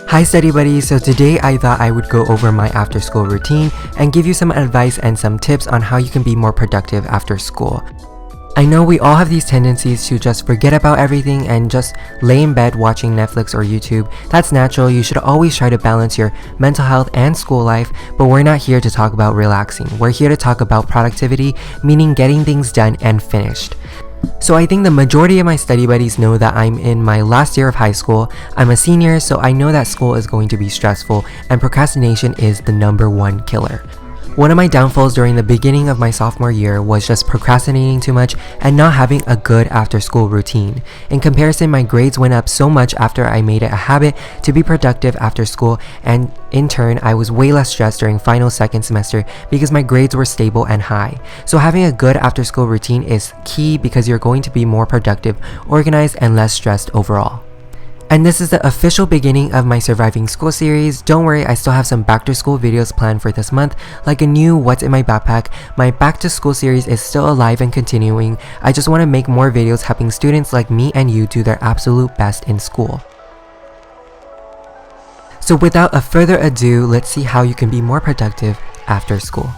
Hi study buddies, so today I thought I would go over my after school routine and give you some advice and some tips on how you can be more productive after school. I know we all have these tendencies to just forget about everything and just lay in bed watching Netflix or YouTube. That's natural. You should always try to balance your mental health and school life, but we're not here to talk about relaxing. We're here to talk about productivity, meaning getting things done and finished. So I think the majority of my study buddies know that I'm in my last year of high school. I'm a senior, so I know that school is going to be stressful and procrastination is the #1 killer. One of my downfalls during the beginning of my sophomore year was just procrastinating too much and not having a good after-school routine. In comparison, my grades went up so much after I made it a habit to be productive after school, and in turn, I was way less stressed during final second semester because my grades were stable and high. So having a good after-school routine is key because you're going to be more productive, organized, and less stressed overall. And this is the official beginning of my Surviving School series. Don't worry, I still have some back to school videos planned for this month, like a new What's in My Backpack. My back to school series is still alive and continuing. I just want to make more videos helping students like me and you do their absolute best in school. So without a further ado, let's see how you can be more productive after school.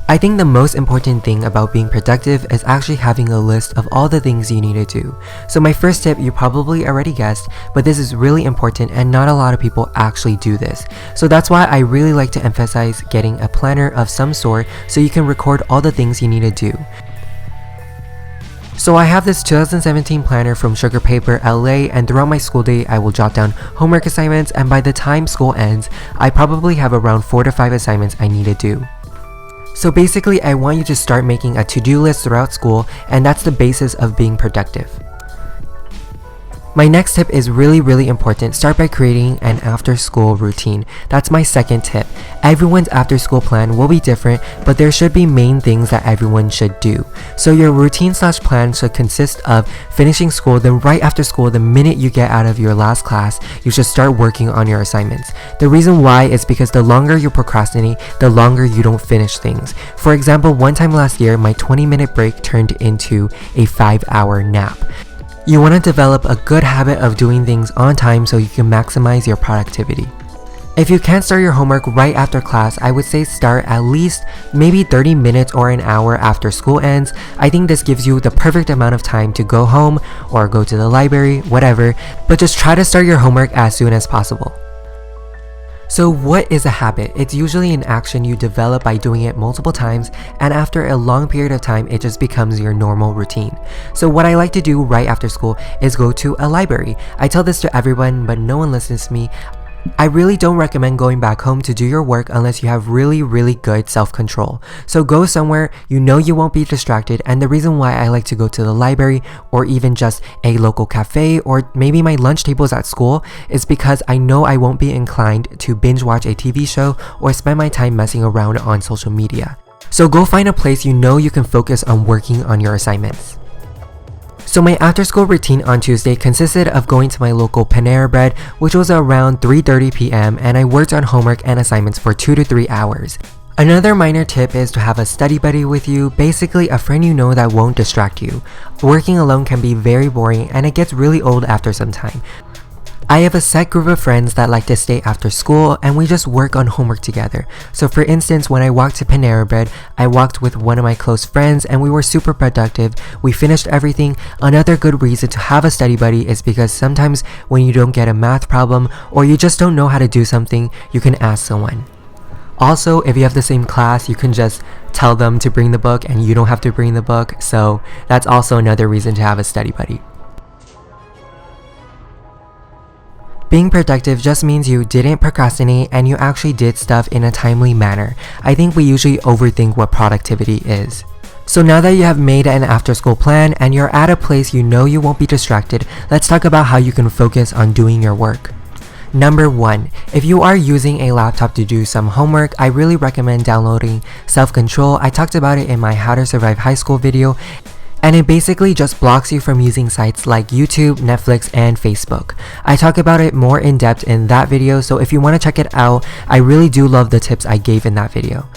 I think the most important thing about being productive is actually having a list of all the things you need to do. So my first tip, you probably already guessed, but this is really important and not a lot of people actually do this. So that's why I really like to emphasize getting a planner of some sort so you can record all the things you need to do. So I have this 2017 planner from Sugar Paper LA, and throughout my school day I will jot down homework assignments, and by the time school ends, I probably have around 4 to 5 assignments I need to do. So basically, I want you to start making a to-do list throughout school, and that's the basis of being productive. My next tip is really important. Start by creating an after-school routine. That's my second tip. Everyone's after-school plan will be different, but there should be main things that everyone should do. So your routine/plan should consist of finishing school, then right after school, the minute you get out of your last class, you should start working on your assignments. The reason why is because the longer you procrastinate, the longer you don't finish things. For example, one time last year, my 20-minute break turned into a 5-hour nap. You want to develop a good habit of doing things on time so you can maximize your productivity. If you can't start your homework right after class, I would say start at least maybe 30 minutes or an hour after school ends. I think this gives you the perfect amount of time to go home or go to the library, whatever, but just try to start your homework as soon as possible. So what is a habit? It's usually an action you develop by doing it multiple times, and after a long period of time, it just becomes your normal routine. So what I like to do right after school is go to a library. I tell this to everyone, but no one listens to me. I really don't recommend going back home to do your work unless you have really good self-control. So go somewhere you know you won't be distracted, and the reason why I like to go to the library or even just a local cafe or maybe my lunch tables at school is because I know I won't be inclined to binge watch a TV show or spend my time messing around on social media. So go find a place you know you can focus on working on your assignments. So my after-school routine on Tuesday consisted of going to my local Panera Bread, which was around 3:30 p.m., and I worked on homework and assignments for 2 to 3 hours. Another minor tip is to have a study buddy with you, basically a friend you know that won't distract you. Working alone can be very boring and it gets really old after some time. I have a set group of friends that like to stay after school and we just work on homework together. So for instance, when I walked to Panera Bread, I walked with one of my close friends and we were super productive. We finished everything. Another good reason to have a study buddy is because sometimes when you don't get a math problem or you just don't know how to do something, you can ask someone. Also, if you have the same class, you can just tell them to bring the book and you don't have to bring the book. So that's also another reason to have a study buddy. Being productive just means you didn't procrastinate and you actually did stuff in a timely manner. I think we usually overthink what productivity is. So now that you have made an after-school plan and you're at a place you know you won't be distracted, let's talk about how you can focus on doing your work. Number 1, if you are using a laptop to do some homework, I really recommend downloading Selfcontrol. I talked about it in my How to Survive High School video. And it basically just blocks you from using sites like YouTube, Netflix, and Facebook. I talk about it more in depth in that video, so if you want to check it out, I really do love the tips I gave in that video.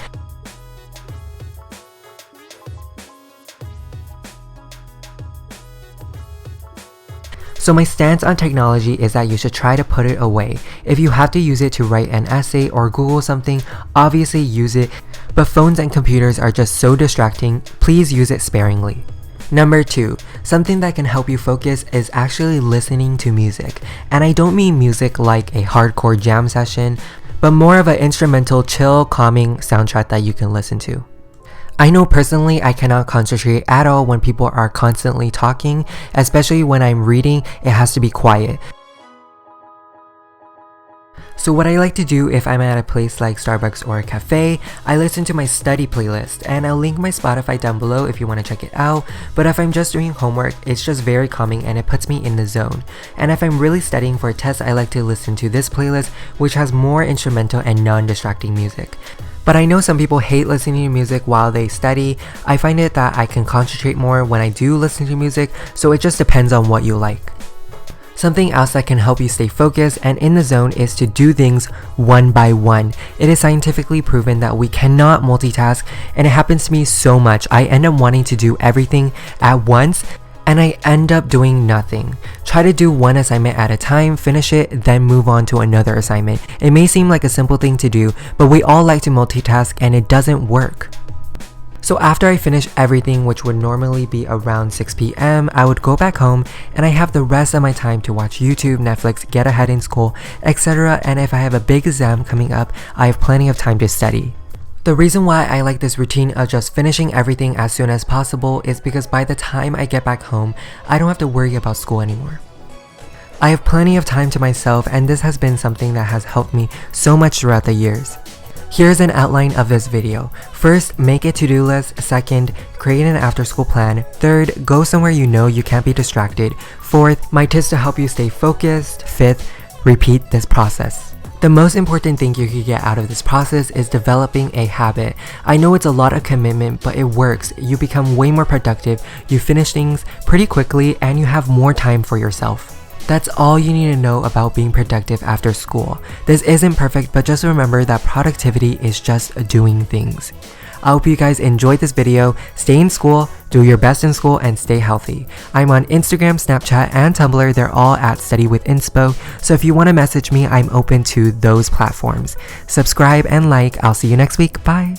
So my stance on technology is that you should try to put it away. If you have to use it to write an essay or Google something, obviously use it, but phones and computers are just so distracting, please use it sparingly. Number 2, something that can help you focus is actually listening to music. And I don't mean music like a hardcore jam session, but more of an instrumental, chill, calming soundtrack that you can listen to. I know personally I cannot concentrate at all when people are constantly talking, especially when I'm reading, it has to be quiet. So what I like to do if I'm at a place like Starbucks or a cafe, I listen to my study playlist, and I'll link my Spotify down below if you want to check it out. But if I'm just doing homework, it's just very calming and it puts me in the zone. And if I'm really studying for a test, I like to listen to this playlist, which has more instrumental and non-distracting music. But I know some people hate listening to music while they study. I find it that I can concentrate more when I do listen to music, so it just depends on what you like. Something else that can help you stay focused and in the zone is to do things one by one. It is scientifically proven that we cannot multitask, and it happens to me so much. I end up wanting to do everything at once, and I end up doing nothing. Try to do one assignment at a time, finish it, then move on to another assignment. It may seem like a simple thing to do, but we all like to multitask and it doesn't work. So after I finish everything, which would normally be around 6 p.m, I would go back home and I have the rest of my time to watch YouTube, Netflix, get ahead in school, etc. And if I have a big exam coming up, I have plenty of time to study. The reason why I like this routine of just finishing everything as soon as possible is because by the time I get back home, I don't have to worry about school anymore. I have plenty of time to myself, and this has been something that has helped me so much throughout the years. Here's an outline of this video. First, make a to-do list. Second, create an after-school plan. Third, go somewhere you know you can't be distracted. Fourth, my tips to help you stay focused. Fifth, repeat this process. The most important thing you can get out of this process is developing a habit. I know it's a lot of commitment, but it works. You become way more productive, you finish things pretty quickly, and you have more time for yourself. That's all you need to know about being productive after school. This isn't perfect, but just remember that productivity is just doing things. I hope you guys enjoyed this video. Stay in school, do your best in school, and stay healthy. I'm on Instagram, Snapchat, and Tumblr. They're all at studybuddies. So if you want to message me, I'm open to those platforms. Subscribe and like. I'll see you next week. Bye.